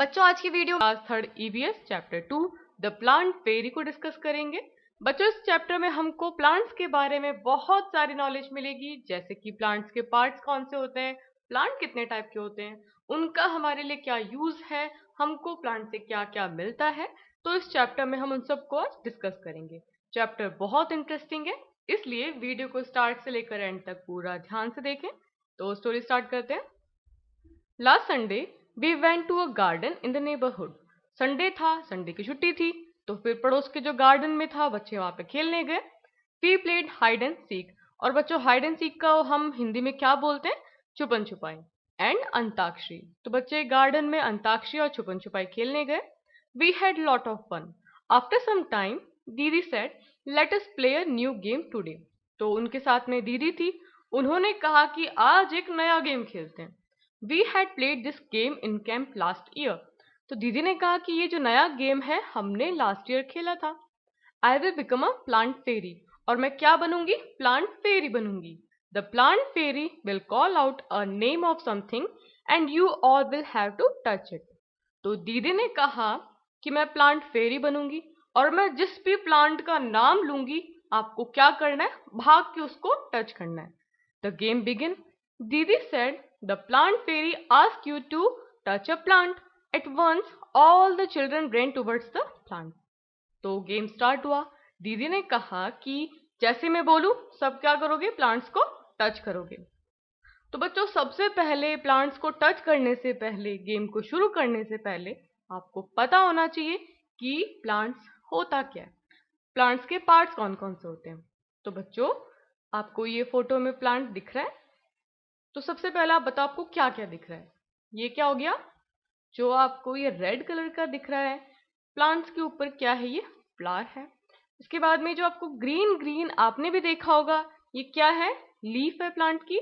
बच्चों आज की video class third EVS chapter 2 the plant fairy को डिस्कस करेंगे। बच्चों इस चैप्टर में हमको प्लांट्स के बारे में बहुत सारी नॉलेज मिलेगी, जैसे कि प्लांट्स के पार्ट्स कौन से होते हैं, प्लांट कितने टाइप के होते हैं, उनका हमारे लिए क्या यूज है, हमको प्लांट से क्या क्या मिलता है। तो इस चैप्टर में हम उन सबको आज डिस्कस करेंगे। चैप्टर बहुत इंटरेस्टिंग है, इसलिए वीडियो को स्टार्ट से लेकर एंड तक पूरा ध्यान से देखें। तो स्टोरी स्टार्ट करते हैं। Last Sunday we went to a garden in the neighbourhood. Sunday था, संडे की छुट्टी थी, तो फिर पड़ोस के जो गार्डन में था बच्चे वहां पे खेलने गए। We played hide and seek. और बच्चों हाइड एंड सीक का हम हिंदी में क्या बोलते हैं, छुपन छुपाई। एंड अंताक्षरी। तो बच्चे गार्डन में अंताक्षरी और छुपन छुपाई खेलने गए। We had lot of fun. After some time दीदी said let us play a new game today. तो उनके साथ में दीदी थी, उन्होंने कहा कि आज एक नया गेम खेलते हैं। We had played this game in camp last year. तो दीदी ने कहा कि ये जो नया गेम है हमने लास्ट ईयर खेला था। I will become a plant fairy. और मैं क्या बनूंगी, प्लांट फेरी बनूंगी। The plant fairy will call out a name of something and you all will have to touch it. तो दीदी ने कहा कि मैं प्लांट फेरी बनूंगी और मैं जिस भी प्लांट का नाम लूंगी आपको क्या करना है, भाग के उसको टच करना है। The game begin. Didi said, the plant fairy asked you to touch a plant. At once, all the children ran towards the plant. तो गेम स्टार्ट हुआ। दीदी ने कहा कि जैसे मैं बोलूं सब क्या करोगे, प्लांट्स को टच करोगे। तो बच्चों सबसे पहले प्लांट्स को टच करने से पहले, गेम को शुरू करने से पहले आपको पता होना चाहिए कि प्लांट्स होता क्या है, प्लांट्स के पार्ट्स कौन कौन से होते हैं। तो बच्चों आपको ये फोटो में प्लांट दिख रहा है, तो सबसे पहले आप बताओ आपको क्या क्या दिख रहा है। ये क्या हो गया, जो आपको ये रेड कलर का दिख रहा है प्लांट्स के ऊपर क्या है, ये फ्लावर है। इसके बाद में जो आपको ग्रीन ग्रीन आपने भी देखा होगा, ये क्या है, लीफ है प्लांट की।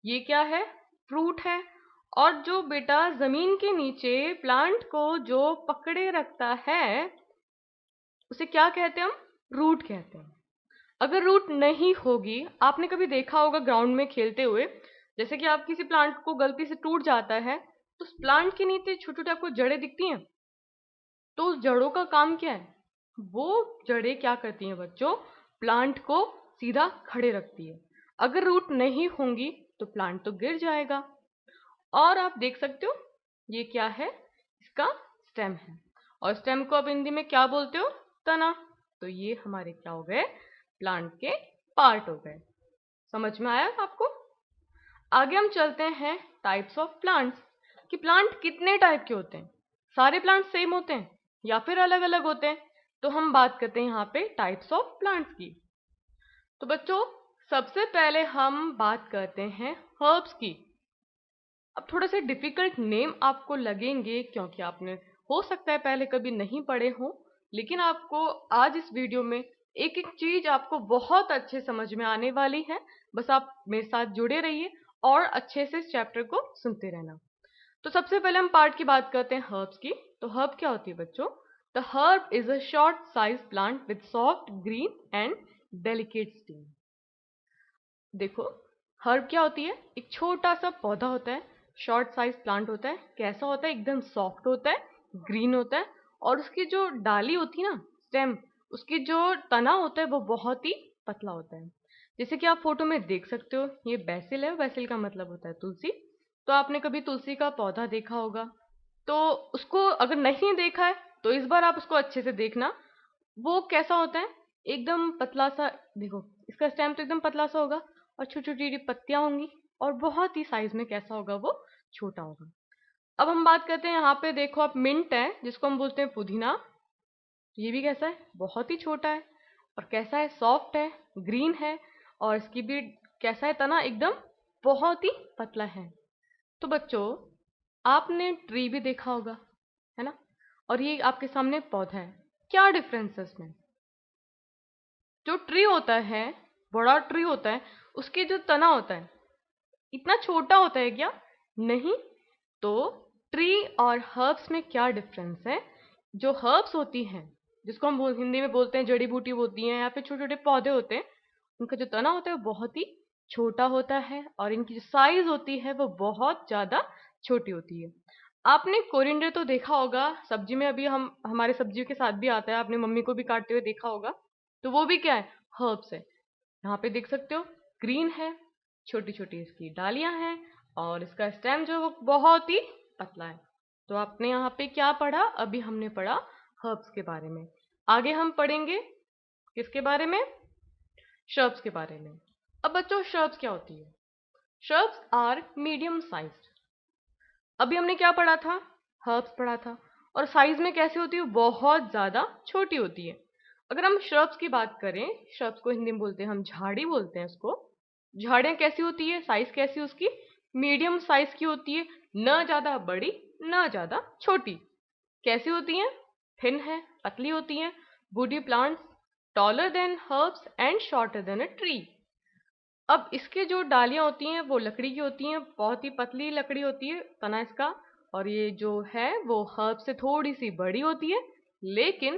ये क्या है, फ्रूट है। और जो बेटा जमीन के नीचे प्लांट को जो पकड़े रखता है उसे क्या कहते हैं, हम रूट कहते हैं। अगर रूट नहीं होगी, आपने कभी देखा होगा ग्राउंड में खेलते हुए, जैसे कि आप किसी प्लांट को गलती से टूट जाता है तो उस प्लांट के नीचे छोटे छोटे आपको जड़ें दिखती हैं। तो उस जड़ों का काम क्या है, वो जड़ें क्या करती हैं बच्चों, प्लांट को सीधा खड़े रखती है। अगर रूट नहीं होंगी तो प्लांट तो गिर जाएगा। और आप देख सकते हो ये क्या है, इसका स्टेम है। और स्टेम को आप हिंदी में क्या बोलते हो, तना। तो ये हमारे क्या हो गए, प्लांट के पार्ट हो गए। समझ में आया आपको। आगे हम चलते हैं टाइप्स ऑफ प्लांट्स, कि प्लांट कितने टाइप के होते हैं, सारे प्लांट सेम होते हैं या फिर अलग अलग होते हैं। तो हम बात करते हैं यहाँ पे टाइप्स ऑफ प्लांट्स की। तो बच्चों सबसे पहले हम बात करते हैं हर्ब्स की। अब थोड़े से डिफिकल्ट नेम आपको लगेंगे क्योंकि आपने हो सकता है पहले कभी नहीं पढ़े हो, लेकिन आपको आज इस वीडियो में एक एक चीज आपको बहुत अच्छे समझ में आने वाली है। बस आप मेरे साथ जुड़े रहिए और अच्छे से इस चैप्टर को सुनते रहना। तो सबसे पहले हम पार्ट की बात करते हैं हर्ब्स की। तो हर्ब क्या होती है बच्चों, the herb is a short size plant with soft green and delicate stem. देखो हर्ब क्या होती है, एक छोटा सा पौधा होता है, शॉर्ट साइज प्लांट होता है। कैसा होता है, एकदम सॉफ्ट होता है, ग्रीन होता है, और उसकी जो डाली होती है ना, स्टेम, उसकी जो तना होता है वो बहुत ही पतला होता है। जैसे कि आप फोटो में देख सकते हो, ये बैसिल है, बैसिल का मतलब होता है तुलसी। तो आपने कभी तुलसी का पौधा देखा होगा, तो उसको अगर नहीं देखा है तो इस बार आप उसको अच्छे से देखना। वो कैसा होता है, एकदम पतला सा। देखो इसका स्टेम तो एकदम पतला सा होगा और छोटी छोटी पत्तियां होंगी, और बहुत ही साइज में कैसा होगा, वो छोटा होगा। अब हम बात करते हैं, यहाँ पे देखो आप मिंट है जिसको हम बोलते हैं पुदीना। ये भी कैसा है, बहुत ही छोटा है, और कैसा है, सॉफ्ट है, ग्रीन है, और इसकी भी कैसा है, तना एकदम बहुत ही पतला है। तो बच्चों आपने ट्री भी देखा होगा, है ना, और ये आपके सामने पौधा है। क्या डिफरेंस है इसमें, जो ट्री होता है, बड़ा ट्री होता है, उसके जो तना होता है इतना छोटा होता है क्या, नहीं। तो ट्री और हर्ब्स में क्या डिफरेंस है, जो हर्ब्स होती हैं जिसको हम हिंदी में बोलते हैं जड़ी बूटी होती हैं या फिर छोटे छोटे पौधे होते हैं, उनका जो तना होता है वो बहुत ही छोटा होता है और इनकी जो साइज होती है वो बहुत ज्यादा छोटी होती है। आपने कोरिएंडर तो देखा होगा सब्जी में, अभी हम हमारे सब्जियों के साथ भी आता है, आपने मम्मी को भी काटते हुए देखा होगा। तो वो भी क्या है, हर्ब्स है। यहाँ पे देख सकते हो ग्रीन है, छोटी छोटी इसकी डालियां हैं, और इसका स्टेम जो है वो बहुत ही पतला है। तो आपने यहाँ पे क्या पढ़ा, अभी हमने पढ़ा हर्ब्स के बारे में। आगे हम पढ़ेंगे किसके बारे में, श्रब्स के बारे में। अब बच्चों श्रब्स क्या होती है, श्रब्स आर मीडियम साइज्ड। अभी हमने क्या पढ़ा था, हर्ब्स पढ़ा था, और साइज में कैसे होती है, बहुत ज्यादा छोटी होती है। अगर हम श्रब्स की बात करें, श्रब्स को हिंदी में बोलते हैं हम झाड़ी बोलते हैं उसको। झाड़ियां कैसी होती है, साइज कैसी उसकी, मीडियम साइज की होती है, न ज्यादा बड़ी न ज्यादा छोटी। कैसी होती हैं, थिन है, पतली होती हैं। Woody plants taller than herbs and shorter than a tree. अब इसके जो डालियां होती हैं वो लकड़ी की होती हैं, बहुत ही पतली लकड़ी होती है तना इसका। और ये जो है वो हर्ब से थोड़ी सी बड़ी होती है, लेकिन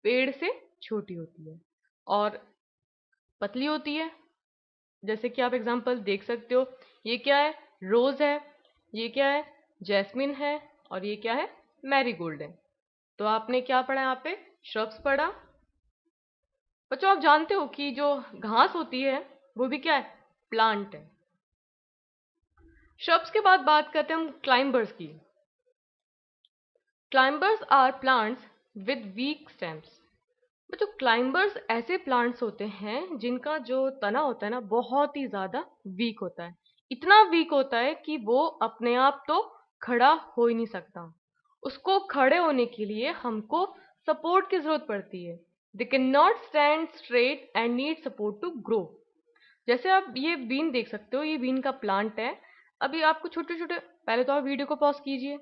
पेड़ से छोटी होती है और पतली होती है। जैसे कि आप एग्जांपल देख सकते हो, ये क्या है, रोज है, ये क्या है, जैस्मिन है, और ये क्या है, मैरीगोल्ड है। तो आपने क्या पढ़ा यहाँ पे, श्रब्स पढ़ा। बच्चों आप जानते हो कि जो घास होती है वो भी क्या है, प्लांट है। श्रब्स के बाद बात करते हैं हम क्लाइंबर्स की। Climbers are plants with weak stems. बच्चों क्लाइंबर्स ऐसे प्लांट्स होते हैं जिनका जो तना होता है ना बहुत ही ज्यादा वीक होता है। इतना वीक होता है कि वो अपने आप तो खड़ा हो ही नहीं सकता। उसको खड़े होने के लिए हमको सपोर्ट की जरूरत पड़ती है। They can not stand straight and need support to grow. जैसे आप ये बीन देख सकते हो, ये बीन का प्लांट है। अभी आपको छोटे छोटे, पहले तो आप वीडियो को पॉज कीजिए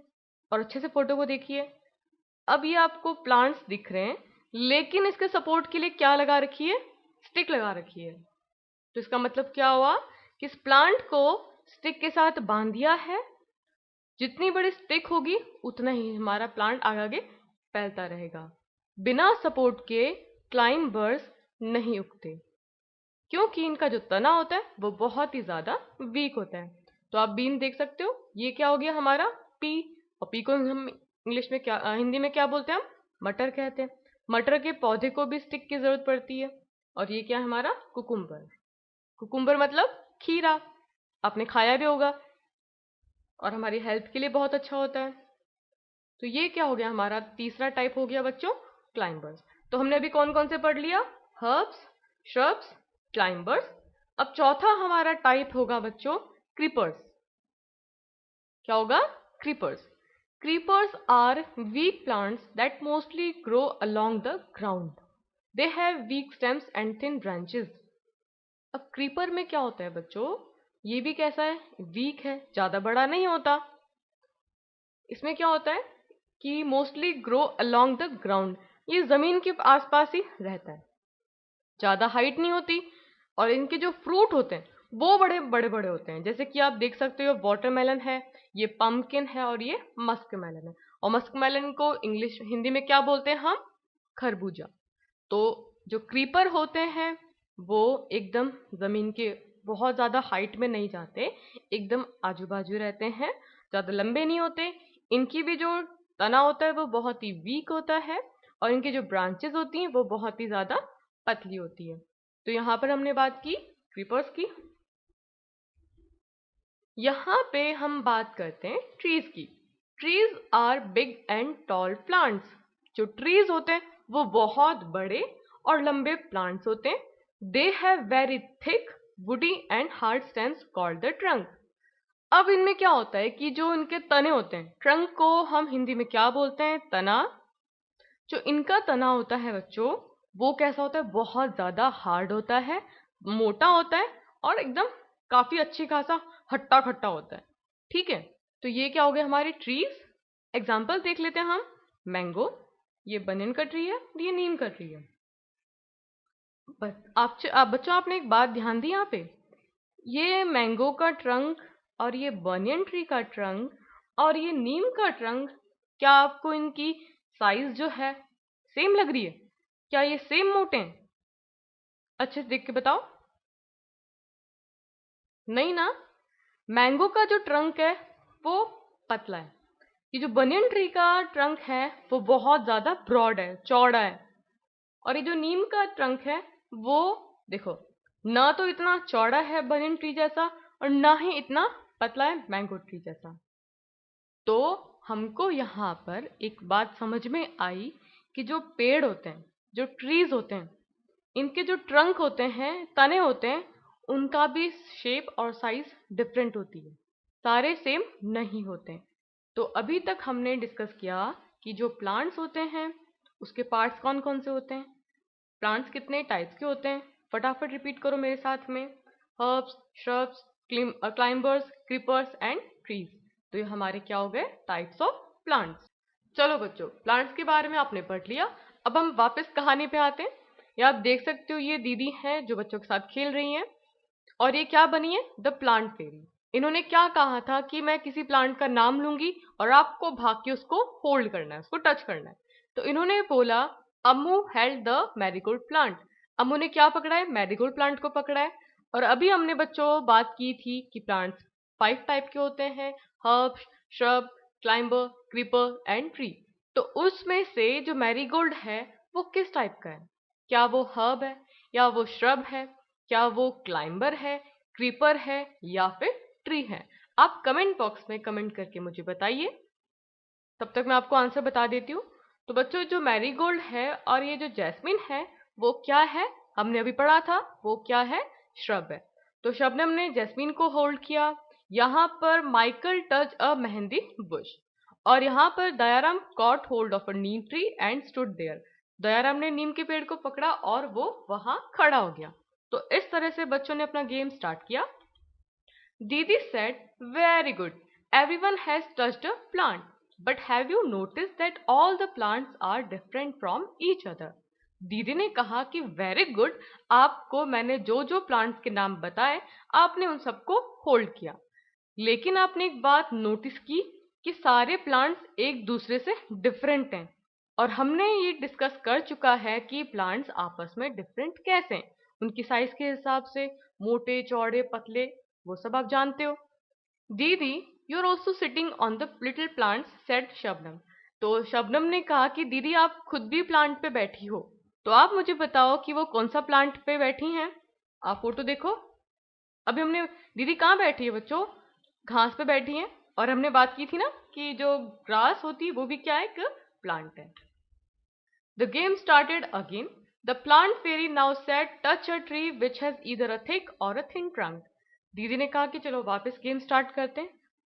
और अच्छे से फोटो को देखिए। अब ये आपको प्लांट्स दिख रहे हैं, लेकिन इसके सपोर्ट के लिए क्या लगा रखी है, स्टिक लगा रखी है। तो इसका मतलब क्या हुआ कि इस प्लांट को स्टिक के साथ बांध दिया है। जितनी बड़ी स्टिक होगी उतना ही हमारा प्लांट आगे आगे फैलता रहेगा। बिना सपोर्ट के क्लाइंबर्स नहीं उगते, क्योंकि इनका जो तना होता है वो बहुत ही ज्यादा वीक होता है। तो आप बीन देख सकते हो, ये क्या हो गया हमारा पी। और पी को हम इंग्लिश में क्या, हिंदी में क्या बोलते हैं, हम मटर कहते हैं। मटर के पौधे को भी स्टिक की जरूरत पड़ती है। और ये क्या है हमारा कुकुम्बर। कुकुम्बर मतलब खीरा, आपने खाया भी होगा और हमारी हेल्थ के लिए बहुत अच्छा होता है। तो ये क्या हो गया, हमारा तीसरा टाइप हो गया बच्चों, क्लाइंबर्स। तो हमने अभी कौन कौन से पढ़ लिया, हर्ब्स, श्रब्स, क्लाइंबर्स। अब चौथा हमारा टाइप होगा बच्चों क्रीपर्स। क्या होगा, creepers. Creepers are weak plants that mostly grow along the ground. They have weak stems and thin branches. अब क्रीपर में क्या होता है बच्चों, ये भी कैसा है, वीक है, ज्यादा बड़ा नहीं होता। इसमें क्या होता है कि mostly grow along the ground, ये जमीन के आसपास ही रहता है, ज्यादा हाइट नहीं होती। और इनके जो फ्रूट होते हैं वो बड़े बड़े बड़े होते हैं। जैसे कि आप देख सकते हो वाटरमेलन है, ये पम्पकिन है, और ये मस्क मेलन है। और मस्क मेलन को इंग्लिश हिंदी में क्या बोलते हैं हम, खरबूजा। तो जो क्रीपर होते हैं वो एकदम जमीन के बहुत ज्यादा हाइट में नहीं जाते, एकदम आजू बाजू रहते हैं, ज्यादा लंबे नहीं होते। इनकी भी जो तना होता है वो बहुत ही वीक होता है, और इनकी जो ब्रांचेस होती हैं वो बहुत ही ज्यादा पतली होती है। तो यहाँ पर हमने बात की क्रीपर्स की। यहाँ पे हम बात करते हैं ट्रीज की। Trees are big and tall plants. जो ट्रीज होते हैं वो बहुत बड़े और लंबे प्लांट्स होते हैं। They have very thick woody and hard stems called the trunk. अब इनमें क्या होता है कि जो इनके तने होते हैं, ट्रंक को हम हिंदी में क्या बोलते हैं, तना। जो इनका तना होता है बच्चों वो कैसा होता है, बहुत ज्यादा हार्ड होता है, मोटा होता है, और एकदम काफी अच्छी खासा हट्टा खट्टा होता है। ठीक है, तो ये क्या हो गया हमारी ट्रीज। एग्जाम्पल देख लेते हैं हम। मैंगो, ये बनियन का ट्री है, ये नीम का ट्री है। बस आप बच्चों आपने एक बात ध्यान दी यहाँ पे, ये मैंगो का ट्रंक और ये बनियन ट्री का ट्रंक और ये नीम का ट्रंक, क्या आपको इनकी साइज जो है सेम लग रही है, क्या ये सेम मोटे हैं, अच्छे से देख के बताओ। नहीं ना, मैंगो का जो ट्रंक है वो पतला है, कि जो बनियन ट्री का ट्रंक है वो बहुत ज्यादा ब्रॉड है, चौड़ा है, और ये जो नीम का ट्रंक है वो देखो ना तो इतना चौड़ा है बनियन ट्री जैसा और ना ही इतना पतला है मैंगो ट्री जैसा। तो हमको यहाँ पर एक बात समझ में आई कि जो पेड़ होते हैं, जो ट्रीज होते हैं, इनके जो ट्रंक होते हैं, तने होते हैं, उनका भी शेप और साइज डिफरेंट होती है, सारे सेम नहीं होते हैं। तो अभी तक हमने डिस्कस किया कि जो प्लांट्स होते हैं उसके पार्ट्स कौन कौन से होते हैं, प्लांट्स कितने टाइप्स के होते हैं, फटाफट रिपीट करो मेरे साथ में। Herbs, shrubs, climbers, creepers and trees. तो ये हमारे क्या हो गए, टाइप्स ऑफ प्लांट्स। चलो बच्चों, प्लांट्स के बारे में आपने पढ़ लिया। अब हम वापस कहानी पे आते हैं। ये आप देख सकते हो, ये दीदी हैं जो बच्चों के साथ खेल रही हैं, और ये क्या बनी है, द प्लांट फेरी। इन्होंने क्या कहा था कि मैं किसी प्लांट का नाम लूंगी और आपको भाग के उसको होल्ड करना है, उसको टच करना है। तो इन्होंने बोला अम्मू हेल्ड द मैरीगोल्ड प्लांट। अम्मू ने क्या पकड़ा है, मैरीगोल्ड प्लांट को पकड़ा है। और अभी हमने बच्चों बात की थी कि प्लांट्स 5 टाइप के होते हैं, herb, shrub, climber, creeper and tree. तो उसमें से जो मैरीगोल्ड है वो किस टाइप का है, क्या वो हर्ब है, या वो श्रब है, क्या वो क्लाइंबर है, क्रीपर है, या फिर ट्री है? आप कमेंट बॉक्स में कमेंट करके मुझे बताइए, तब तक मैं आपको आंसर बता देती हूँ। तो बच्चों, जो मैरीगोल्ड है और ये जो जैस्मिन है वो क्या है, हमने अभी पढ़ा था, वो क्या है, श्रब है। तो शबनम ने जैस्मिन को होल्ड किया। यहाँ पर Michael touch a mehndi bush, और यहाँ पर Dayaram caught hold of a neem tree and stood there. Dayaram ने नीम के पेड़ को पकड़ा और वो वहां खड़ा हो गया। तो इस तरह से बच्चों ने अपना गेम स्टार्ट किया। Didi said, very good. Everyone has touched a plant. But have you noticed that all the plants are different from each other? दीदी ने कहा कि वेरी गुड, आपको मैंने जो जो प्लांट्स के नाम बताए आपने उन सबको होल्ड किया, लेकिन आपने एक बात नोटिस की कि सारे प्लांट्स एक दूसरे से डिफरेंट हैं। और हमने ये डिस्कस कर चुका है कि प्लांट्स आपस में डिफरेंट कैसे हैं, उनकी साइज के हिसाब से, मोटे, चौड़े, पतले, वो सब आप जानते हो। दीदी, you are also sitting on the little plants, said Shabnam. तो शबनम ने कहा कि दीदी आप खुद भी प्लांट पे बैठी हो, तो आप मुझे बताओ कि वो कौन सा प्लांट पे बैठी हैं। आप फोटो देखो। अभी हमने, दीदी कहाँ बैठी है बच्चों, घास पे बैठी हैं। और हमने बात की थी ना कि जो ग्रास होती है वो भी क्या है, एक प्लांट है। The game started again. The plant fairy now said, touch a tree which has either a thick or a thin trunk. दीदी ने कहा कि चलो वापस गेम स्टार्ट करते हैं।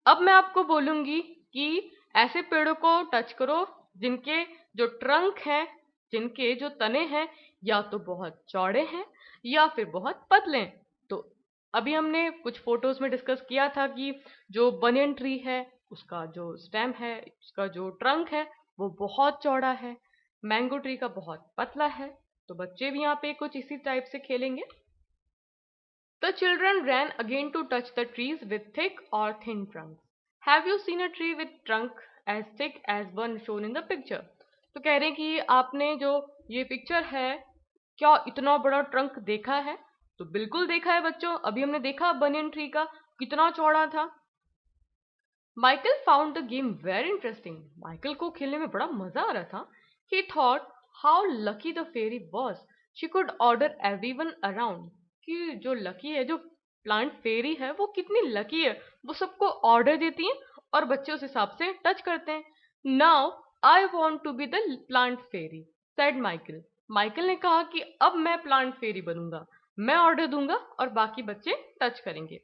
अब मैं आपको बोलूंगी कि ऐसे पेड़ों को टच करो जिनके जो ट्रंक हैं, जिनके जो तने हैं, या तो बहुत चौड़े हैं या फिर बहुत पतले हैं। तो अभी हमने कुछ फोटोज में डिस्कस किया था कि जो बनियन ट्री है उसका जो स्टेम है, उसका जो ट्रंक है वो बहुत चौड़ा है, मैंगो ट्री का बहुत पतला है। तो बच्चे भी यहाँ पे कुछ इसी टाइप से खेलेंगे। The children ran again to touch the trees with thick or thin trunks. Have you seen a tree with trunk as thick as one shown in the picture? तो कह रहे हैं कि आपने जो ये पिक्चर है, क्या इतना बड़ा ट्रंक देखा है? तो बिल्कुल देखा है बच्चों, अभी हमने देखा बनियन ट्री का कितना चौड़ा था। Michael found the game very interesting. Michael को खेलने में बड़ा मजा आ रहा था। He thought how lucky the fairy was. She could order everyone around. कि जो लकी है, जो प्लांट फेरी है, वो कितनी लकी है, वो सबको ऑर्डर देती है और बच्चे उस हिसाब से टच करते हैं। Now I want to be the plant fairy, said Michael. Michael ने कहा कि अब मैं प्लांट फेरी बनूंगा, मैं ऑर्डर दूंगा और बाकी बच्चे टच करेंगे।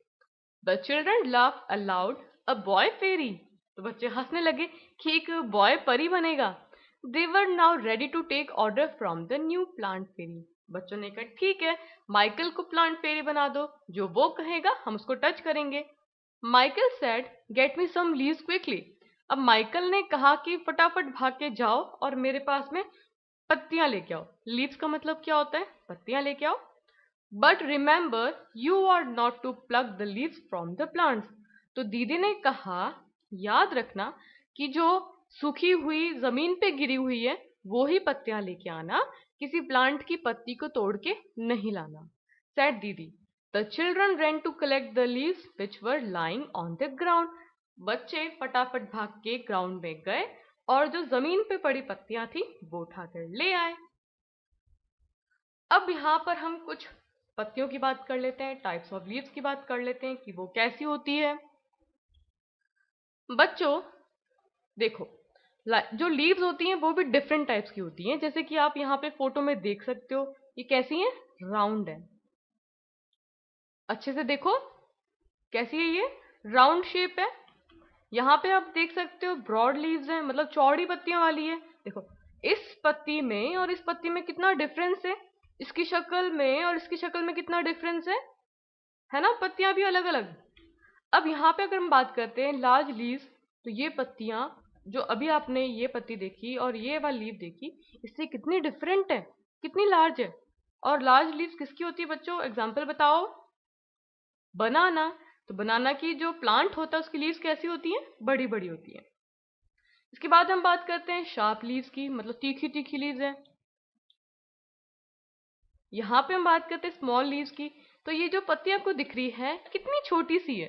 The children laugh aloud, a boy fairy. तो बच्चे हंसने लगे कि एक बॉय परी बनेगा। They were now ready to take order from the new plant fairy. बच्चों ने कहा ठीक है, माइकल को प्लांट फेरी बना दो, जो वो कहेगा हम उसको टच करेंगे। Michael said, get me some leaves quickly. अब माइकल ने कहा कि फटाफट भाग के जाओ और मेरे पास में पत्तियां लेके आओ। लीव्स का मतलब क्या होता है, पत्तियां लेके आओ। But remember you are not to plug the leaves from the plants. तो दीदी ने कहा याद रखना कि जो सूखी हुई जमीन पे गिरी हुई है वो ही पत्तियां लेके आना, किसी प्लांट की पत्ती को तोड़ के नहीं लाना, सेड दीदी। The children ran to collect the leaves which were lying on the ground. बच्चे फटाफट भाग के ग्राउंड में गए और जो जमीन पे पड़ी पत्तियां थी वो उठाकर ले आए। अब यहाँ पर हम कुछ पत्तियों की बात कर लेते हैं, टाइप्स ऑफ लीव्स की बात कर लेते हैं कि वो कैसी होती है। बच्चों देखो, जो लीव्स होती हैं वो भी डिफरेंट टाइप्स की होती हैं। जैसे कि आप यहाँ पे फोटो में देख सकते हो, ये कैसी है, राउंड है। अच्छे से देखो कैसी है, ये राउंड शेप है। यहाँ पे आप देख सकते हो ब्रॉड लीव्स हैं, मतलब चौड़ी पत्तियों वाली है। देखो इस पत्ती में और इस पत्ती में कितना डिफरेंस है, इसकी शक्ल में और इसकी शक्ल में कितना डिफरेंस है ना, पत्तियां भी अलग अलग। अब यहाँ पे अगर हम बात करते हैं लार्ज लीव्स, तो ये पत्तियां जो अभी आपने ये पत्ती देखी और ये वाली लीव देखी, इससे कितनी डिफरेंट है, कितनी लार्ज है। और लार्ज लीव्स किसकी होती है बच्चों, एग्जाम्पल बताओ। बनाना। तो बनाना की जो प्लांट होता है उसकी लीव्स कैसी होती हैं, बड़ी बड़ी होती हैं। इसके बाद हम बात करते हैं शार्प लीव्स की, मतलब तीखी तीखी लीव्स हैं। यहाँ पे हम बात करते हैं स्मॉल लीव्स की। तो ये जो पत्ती आपको दिख रही है कितनी छोटी सी है।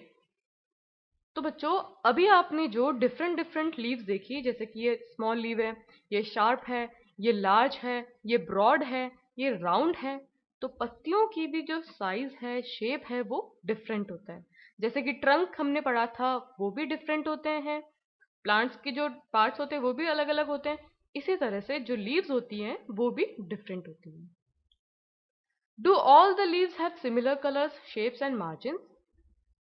तो बच्चों अभी आपने जो डिफरेंट डिफरेंट लीव्स देखी, जैसे कि ये स्मॉल लीव है, ये शार्प है, ये लार्ज है, ये ब्रॉड है, ये राउंड है, तो पत्तियों की भी जो साइज है, शेप है, वो डिफरेंट होता है। जैसे कि ट्रंक हमने पढ़ा था वो भी डिफरेंट होते हैं, प्लांट्स के जो पार्ट्स होते हैं वो भी अलग अलग होते हैं। इसी तरह से जो लीव्स होती हैं वो भी डिफरेंट होती हैं। Do all the leaves have similar colours, shapes and margin.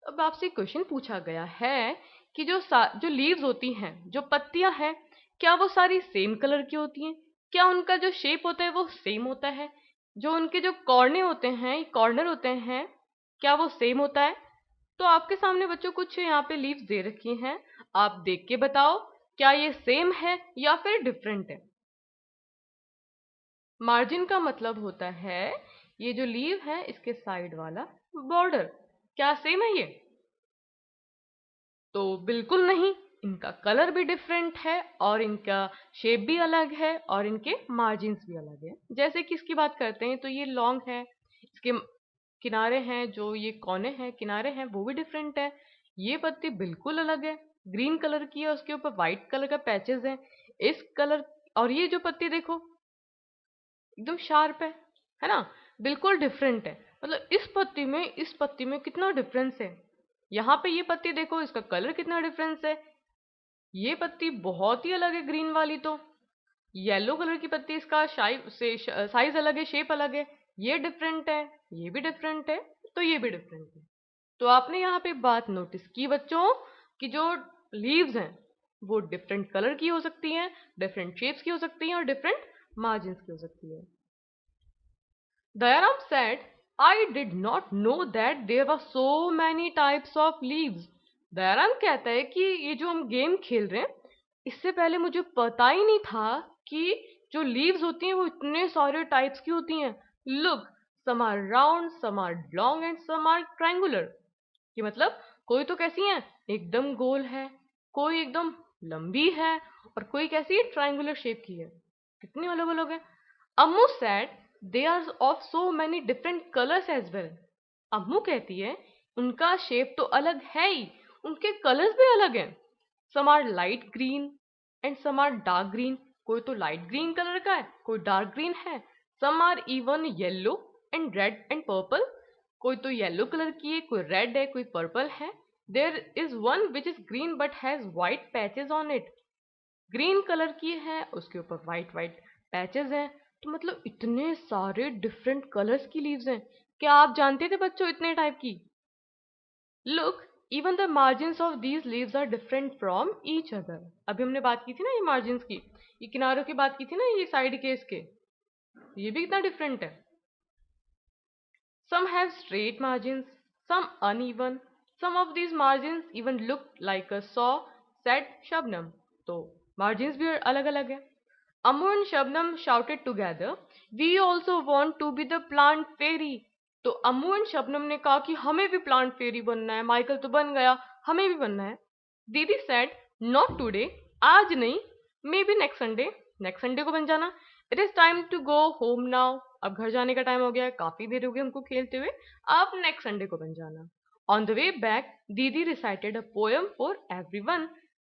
अब आपसे क्वेश्चन पूछा गया है कि जो लीव्स होती हैं, जो पत्तियां हैं, क्या वो सारी सेम कलर की होती हैं, क्या उनका जो शेप होता है वो सेम होता है, जो उनके जो कॉर्ने होते हैं, कॉर्नर होते हैं, क्या वो सेम होता है। तो आपके सामने बच्चों कुछ यहाँ पे लीव्स दे रखी हैं, आप देख के बताओ क्या ये सेम है या फिर डिफरेंट है। मार्जिन का मतलब होता है ये जो लीव है इसके साइड वाला बॉर्डर, क्या सेम है ये, तो बिल्कुल नहीं। इनका कलर भी डिफरेंट है और इनका शेप भी अलग है और इनके मार्जिन्स भी अलग है। जैसे कि इसकी बात करते हैं तो ये लॉन्ग है, इसके किनारे हैं, जो ये कोने हैं, किनारे हैं, वो भी डिफरेंट है। ये पत्ती बिल्कुल अलग है, ग्रीन कलर की है, उसके ऊपर व्हाइट कलर का पैचेस है। इस कलर और ये जो पत्ती देखो एकदम शार्प है ना, बिल्कुल डिफरेंट है। मतलब इस पत्ती में कितना डिफरेंस है। यहाँ पे ये पत्ती देखो, इसका कलर कितना डिफरेंस है। ये पत्ती बहुत ही अलग है, ग्रीन वाली तो येलो कलर की पत्ती, इसका साइज अलग है, शेप अलग है। ये डिफरेंट है, ये भी डिफरेंट है, तो ये भी डिफरेंट है। तो आपने यहाँ पे बात नोटिस की बच्चों कि जो लीव्स हैं वो डिफरेंट कलर की हो सकती हैं, डिफरेंट शेप्स की हो सकती हैं और डिफरेंट मार्जिन्स की हो सकती है। Dayaram said, I did not know that there were so many types of leaves. Dayaram कहता है कि ये जो हम गेम खेल रहे हैं इससे पहले मुझे पता ही नहीं था कि जो लीव्स होती हैं वो इतने सारे टाइप्स की होती हैं। Look, some are round, some are long and some are triangular. कि मतलब कोई तो कैसी है, एकदम गोल है, कोई एकदम लंबी है और कोई कैसी है, ट्रायंगुलर शेप की है। कितनी अलग अलग है। अम्मू said they are of so many different colors as well. अम्मू कहती है उनका शेप तो अलग है ही, उनके कलर्स भी अलग हैं। Some are light green and some are dark green. कोई तो लाइट ग्रीन कलर का है, कोई डार्क ग्रीन है। Some are even yellow and red and purple. कोई तो येलो कलर की है, कोई रेड है, कोई पर्पल है। There is one which is green but has white patches on it. Green colour की है, उसके ऊपर व्हाइट व्हाइट पैचेस हैं। तो मतलब इतने सारे डिफरेंट कलर्स की लीव्स हैं। क्या आप जानते थे बच्चों इतने टाइप की। Look, even the margins of these leaves are different from each other. अभी हमने बात की थी ना ये मार्जिन्स की, ये किनारों की बात की थी ना, ये साइड के इसके, ये भी कितना डिफरेंट है। Some have straight margins, some uneven. Some of these margins even look like a saw, said Shabnam. तो margins भी अलग अलग है। Ammu and Shabnam shouted together, "We also want to be the plant fairy." तो अम्मू and Shabnam ने कहा कि हमें भी प्लांट फेरी बनना है, माइकल तो बन गया, हमें भी बनना है। दीदी सेड, "नॉट टुडे, आज नहीं, मे बी नेक्स्ट संडे को बन जाना। It is time to go home now, अब घर जाने का टाइम हो गया है, काफी देर हो गई हमको खेलते हुए, अब नेक्स्ट संडे को बन जाना। ऑन द वे बैक दीदी recited a poem for everyone.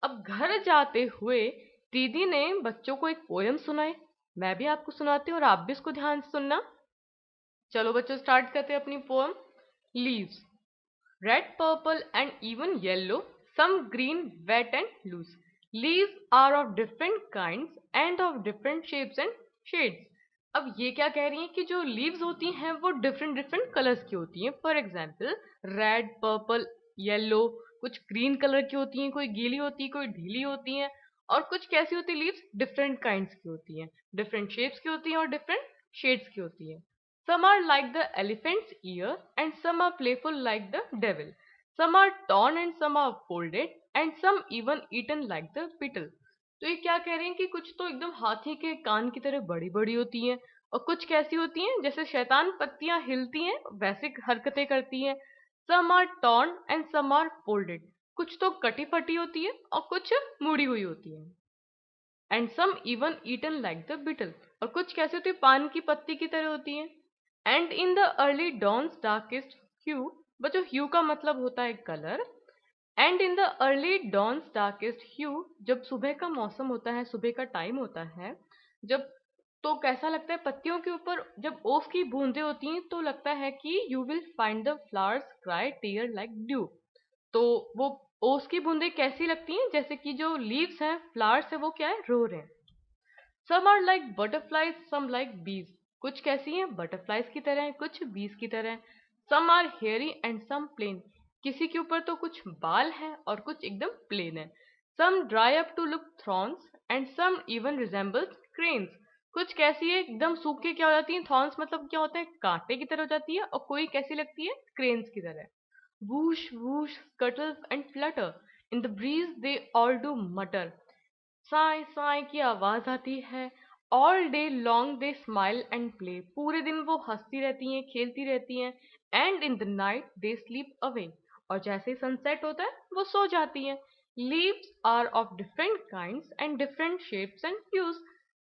अब घर जाते हुए दीदी ने बच्चों को एक पोएम सुनाई। मैं भी आपको सुनाती हूँ और आप भी इसको ध्यान से सुनना। चलो बच्चों स्टार्ट करते हैं अपनी poem. Leaves, red, purple, and even yellow, some green, wet and loose. Leaves are of different kinds and of different shapes and shades. अब ये क्या कह रही हैं कि जो लीव्स होती हैं वो डिफरेंट डिफरेंट कलर्स की होती हैं। For example red, purple, yellow, कुछ ग्रीन कलर की होती हैं, कोई गीली होती है, कोई ढीली होती हैं, और कुछ कैसी होती है लीव्स डिफरेंट काइंड्स की होती हैं, डिफरेंट शेप्स की होती हैं और डिफरेंट शेड्स की होती हैं। Some are like the elephant's ear, and some are playful like the devil. Some are torn and some are folded, and some even eaten like the beetle. तो ये क्या कह रहे हैं कि कुछ तो एकदम हाथी के कान की तरह बड़ी बड़ी होती हैं, और कुछ कैसी होती हैं जैसे शैतान पत्तियां हिलती हैं वैसे हरकतें करती हैं। Some are torn and some are folded. कुछ तो कटी फटी होती है और कुछ मुड़ी हुई होती है। And some even eaten like the beetle. और कुछ कैसी होती है पान की पत्ती की तरह होती है। And in the early dawn's darkest hue, बच्चों ह्यू का मतलब होता है colour. And in the early dawn's darkest hue, जब सुबह का मौसम होता है, सुबह का टाइम होता है, जब तो कैसा लगता है पत्तियों के ऊपर जब ओस की बूंदें होती हैं तो लगता है कि you will find the flowers cry tear like dew. तो वो ओस की बूंदें कैसी लगती हैं जैसे कि जो लीव्स हैं, फ्लावर्स है, वो क्या है, रो रहे हैं। Some are like butterflies, some like bees, कुछ कैसी हैं बटरफ्लाइज की तरह हैं, कुछ बीज की तरह हैं। Some are hairy and some plain, किसी के ऊपर तो कुछ बाल हैं और कुछ एकदम प्लेन है। Some dry up to look thorns and some even resembles cranes, कुछ कैसी है एकदम सूख के क्या हो जाती है, थॉर्न्स मतलब क्या होता है, कांटे की तरह हो जाती है, और कोई कैसी लगती है, क्रेन्स की तरह। Whoosh whoosh scuttles and flutter, in the breeze they all do matter, साय साय की आवाज आती है। All day long they smile and play, पूरे दिन वो हंसती रहती हैं, खेलती रहती हैं। And in the night they sleep away, और जैसे ही सनसेट होता है वो सो जाती हैं। Leaves are of different kinds and different shapes and hues,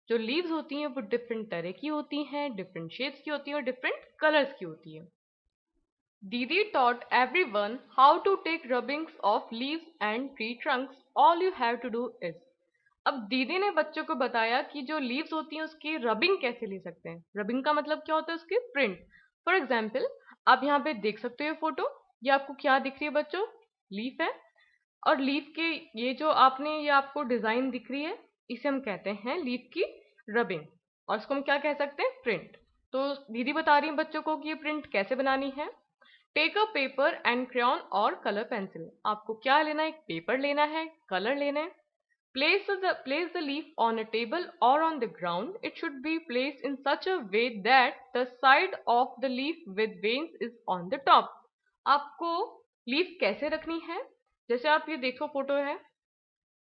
जो लीव्स होती हैं वो डिफरेंट तरह की होती हैं, डिफरेंट शेप्स की होती हैं और डिफरेंट कलर्स की होती हैं। Didi taught everyone how to take rubbings of leaves and tree trunks. All you have to do is, अब दीदी ने बच्चों को बताया कि जो लीव्स होती हैं उसकी रबिंग कैसे ले सकते हैं। रबिंग का मतलब क्या होता है, उसकी प्रिंट। फॉर एग्जाम्पल आप यहाँ पे देख सकते हो फोटो, ये आपको क्या दिख रही है बच्चों, लीफ है, और लीफ के ये जो आपने ये आपको डिजाइन दिख रही है, इसे हम कहते हैं लीफ की रबिंग, और इसको हम क्या कह सकते हैं, प्रिंट। तो दीदी बता रही है बच्चों को कि ये प्रिंट कैसे बनानी है। Take a paper and crayon और कलर पेंसिल, आपको क्या लेना है, एक पेपर लेना है, कलर लेना है। Place the leaf on a table or on the ground. It should be placed in such a way that the side of the leaf with veins is on the top. आपको leaf कैसे रखनी है, जैसे आप ये देखो photo है,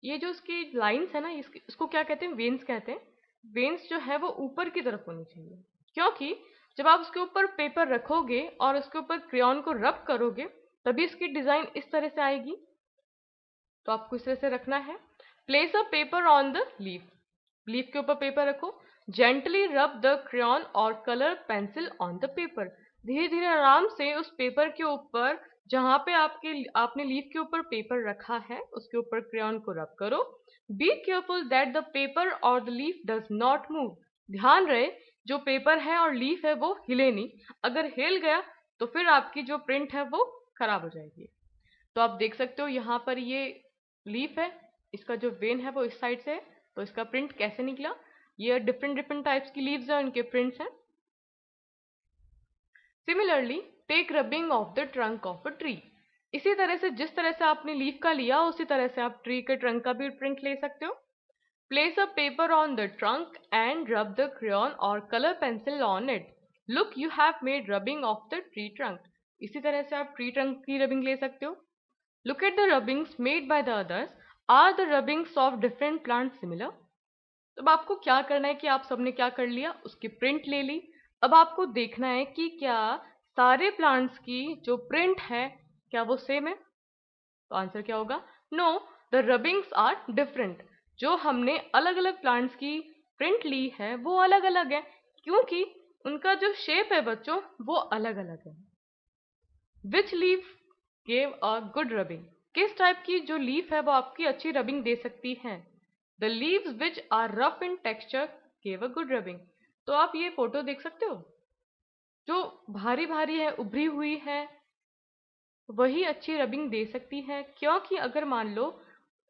ये जो इसकी लाइंस है ना, इसको क्या कहते हैं, वेन्स कहते हैं। वेन्स जो है वो ऊपर की तरफ होनी चाहिए, क्योंकि जब आप उसके ऊपर पेपर रखोगे और उसके ऊपर क्रेयॉन को रब करोगे तभी इसकी डिजाइन इस तरह से आएगी। तो आपको इस तरह से रखना है। Place a paper on the leaf, leaf के ऊपर पेपर रखो। जेंटली रब द क्रेयॉन और colour pencil on the paper, धीरे धीरे आराम से उस पेपर के ऊपर जहां पे आपने लीफ के ऊपर पेपर रखा है उसके ऊपर क्रेयॉन को रब करो। Be careful that the paper और the leaf does not move, ध्यान रहे जो पेपर है और लीफ है वो हिले नहीं, अगर हिल गया तो फिर आपकी जो प्रिंट है वो खराब हो जाएगी। तो आप देख सकते हो यहाँ पर ये लीफ है, इसका जो वेन है वो इस साइड से है, तो इसका प्रिंट कैसे निकला, ये डिफरेंट डिफरेंट टाइप्स की लीव्स हैं, उनके प्रिंट्स हैं। Similarly take rubbing of the trunk of a tree, इसी तरह से जिस तरह से आपने लीफ का लिया उसी तरह से आप ट्री के ट्रंक का भी प्रिंट ले सकते हो। Place a paper on the trunk and rub the crayon और colour pencil on it. Look you have made rubbing of the tree trunk, इसी तरह से आप ट्री ट्रंक की रबिंग ले सकते हो। Look at the rubbings made by the others. Are the rubbings of different plants similar? तो अब आपको क्या करना है कि आप सबने क्या कर लिया, उसकी प्रिंट ले ली। अब आपको देखना है कि क्या सारे प्लांट्स की जो प्रिंट है क्या वो सेम है। तो आंसर क्या होगा, नो, द रबिंग्स आर डिफरेंट। जो हमने अलग अलग प्लांट्स की प्रिंट ली है वो अलग अलग है, क्योंकि उनका जो शेप है बच्चों वो अलग अलग है। Which leaf gave a good rubbing. किस टाइप की जो लीफ है वो आपकी अच्छी रबिंग दे सकती है? The leaves which are rough in texture gave a good rubbing. तो आप ये फोटो देख सकते हो, जो भारी भारी है, उभरी हुई है, वही अच्छी रबिंग दे सकती है। क्योंकि अगर मान लो,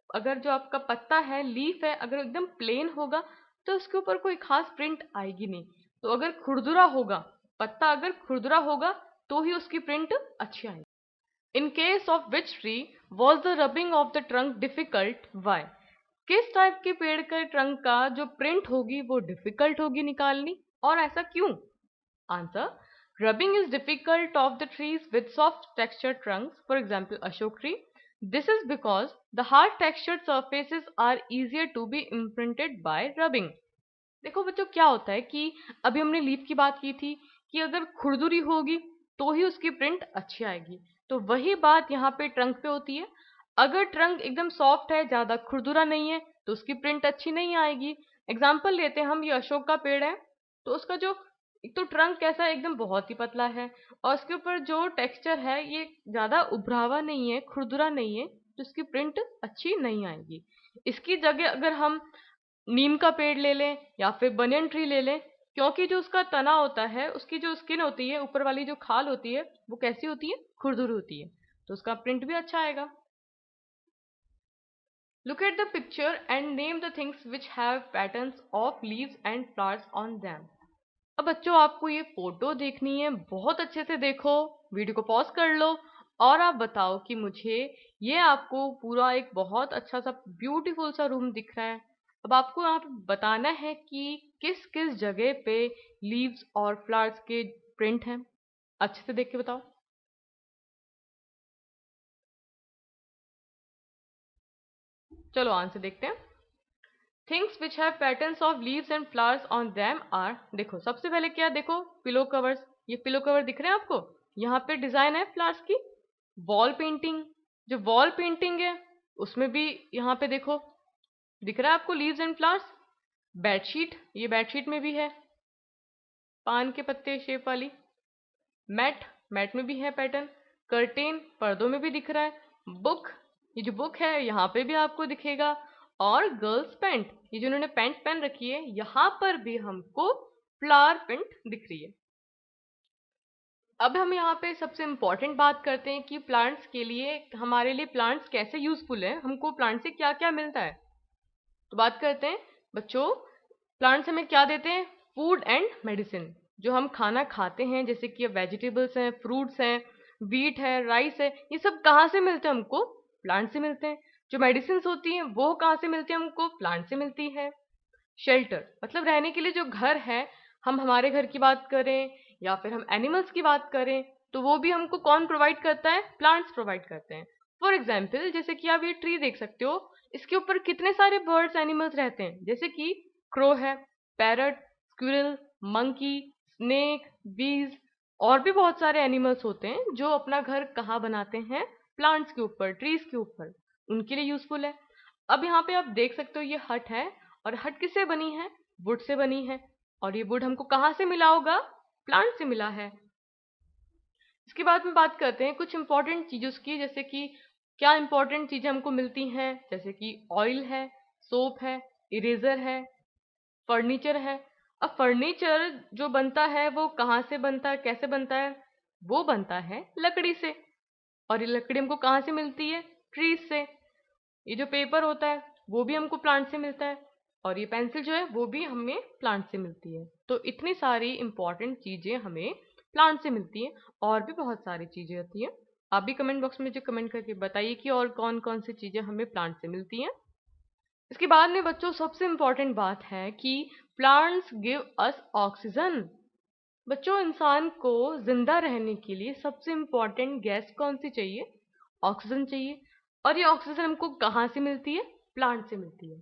अगर जो आपका पत्ता है, लीफ है, अगर एकदम प्लेन होगा तो उसके ऊपर कोई खास प्रिंट आएगी नहीं। तो अगर खुरदुरा होगा, पत्ता अगर खुरदुरा होगा तो ही उसकी प्रिंट अच्छी आएगी। In case of which tree was the rubbing of the trunk difficult? Why? किस टाइप के पेड़ के ट्रंक का जो प्रिंट होगी वो डिफिकल्ट होगी निकालनी, और ऐसा क्यों? Answer: rubbing is difficult of the trees with soft textured trunks, for example Ashok tree. This is because the hard textured surfaces are easier to be imprinted by rubbing. देखो बच्चों, क्या होता है कि अभी हमने लीफ की बात की थी कि अगर खुरदुरी होगी तो ही उसकी प्रिंट अच्छी आएगी, तो वही बात यहाँ पे ट्रंक पे होती है। अगर ट्रंक एकदम सॉफ्ट है, ज्यादा खुरदुरा नहीं है, तो उसकी प्रिंट अच्छी नहीं आएगी। एग्जाम्पल लेते हैं हम, ये अशोक का पेड़ है, तो उसका जो एक तो ट्रंक कैसा है, एकदम बहुत ही पतला है, और उसके ऊपर जो टेक्सचर है ये ज्यादा उभरावा नहीं है, खुरदुरा नहीं है, तो इसकी प्रिंट अच्छी नहीं आएगी। इसकी जगह अगर हम नीम का पेड़ ले लें या फिर बनियन ट्री ले लें, क्योंकि जो उसका तना होता है, उसकी जो स्किन होती है, ऊपर वाली जो खाल होती है, वो कैसी होती है? खुरदुरी होती है, तो उसका प्रिंट भी अच्छा आएगा। Look at the picture and name the things which have patterns of leaves and flowers on them. अब बच्चों, आपको ये फोटो देखनी है, बहुत अच्छे से देखो, वीडियो को पॉज कर लो और आप बताओ कि मुझे ये आपको पूरा एक बहुत अच्छा सा ब्यूटीफुल सा रूम दिख रहा है। अब आपको यहाँ पे बताना है कि किस किस जगह पे लीव्स और फ्लावर्स के प्रिंट हैं। अच्छे से देख के बताओ। चलो आंसर देखते हैं। Things which have patterns of leaves and flowers on them are, देखो सबसे पहले क्या, देखो पिलो कवर्स। ये पिलो कवर दिख रहे हैं आपको, यहाँ पे डिजाइन है फ्लावर्स की। वॉल पेंटिंग, जो वॉल पेंटिंग है उसमें भी यहाँ पे देखो दिख रहा है आपको लीव्स एंड फ्लावर्स। बेडशीट, ये बेडशीट में भी है पान के पत्ते शेप वाली। मैट, मैट में भी है पैटर्न। कर्टेन, पर्दों में भी दिख रहा है। बुक, ये जो बुक है यहाँ पे भी आपको दिखेगा। और गर्ल्स पैंट, ये जो उन्होंने पैंट पहन रखी है, यहाँ पर भी हमको फ्लावर प्रिंट दिख रही है। अब हम यहाँ पे सबसे इम्पोर्टेंट बात करते हैं कि प्लांट्स के लिए, हमारे लिए प्लांट्स कैसे यूजफुल है, हमको प्लांट से क्या क्या मिलता है। तो बात करते हैं बच्चों, प्लांट्स हमें क्या देते हैं? Food and medicine. जो हम खाना खाते हैं, जैसे कि वेजिटेबल्स हैं, फ्रूट्स हैं, व्हीट है, राइस है, ये सब कहाँ से मिलते हैं? हमको प्लांट से मिलते हैं। जो मेडिसिन होती हैं वो कहाँ से मिलती है? हमको प्लांट से मिलती है। शेल्टर, मतलब रहने के लिए जो घर है, हम हमारे घर की बात करें या फिर हम एनिमल्स की बात करें, तो वो भी हमको कौन प्रोवाइड करता है? प्लांट्स प्रोवाइड करते हैं। फॉर एग्जाम्पल, जैसे कि आप ये ट्री देख सकते हो, इसके ऊपर कितने सारे बर्ड्स एनिमल्स रहते हैं, जैसे कि क्रो है, पैरट, स्क्विरल, मंकी, स्नेक, बीज, और भी बहुत सारे एनिमल्स होते हैं जो अपना घर कहाँ बनाते हैं? प्लांट्स के ऊपर, ट्रीज के ऊपर, उनके लिए यूजफुल है। अब यहाँ पे आप देख सकते हो ये हट है, और हट किससे बनी है? वुड से बनी है। और ये वुड हमको कहाँ से मिला होगा? प्लांट से मिला है। इसके बाद में बात करते हैं कुछ इंपॉर्टेंट चीजों की, जैसे कि क्या इंपॉर्टेंट चीजें हमको मिलती हैं, जैसे कि ऑयल है, सोप है, इरेजर है, फर्नीचर है। अब फर्नीचर जो बनता है वो कहाँ से बनता है, कैसे बनता है? वो बनता है लकड़ी से, और ये लकड़ी हमको कहाँ से मिलती है? ट्रीज से। ये जो पेपर होता है वो भी हमको प्लांट से मिलता है, और ये पेंसिल जो है वो भी हमें प्लांट से मिलती है। तो इतनी सारी इंपॉर्टेंट चीजें हमें प्लांट से मिलती हैं, और भी बहुत सारी चीजें होती हैं। आप भी कमेंट बॉक्स में मुझे कमेंट करके बताइए कि और कौन कौन सी चीजें हमें प्लांट से मिलती हैं। इसके बाद में बच्चों सबसे इंपॉर्टेंट बात है कि प्लांट्स गिव अस ऑक्सीजन। बच्चों, इंसान को जिंदा रहने के लिए सबसे इंपॉर्टेंट गैस कौन सी चाहिए? ऑक्सीजन चाहिए। और ये ऑक्सीजन हमको कहाँ से मिलती है? प्लांट से मिलती है।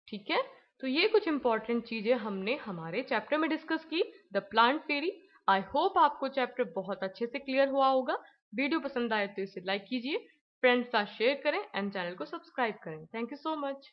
ठीक है, तो ये कुछ इंपॉर्टेंट चीजें हमने हमारे चैप्टर में डिस्कस की, the plant fairy. I hope आपको चैप्टर बहुत अच्छे से क्लियर हुआ होगा। वीडियो पसंद आए तो इसे लाइक कीजिए, फ्रेंड्स के साथ शेयर करें एंड चैनल को सब्सक्राइब करें। Thank you so much.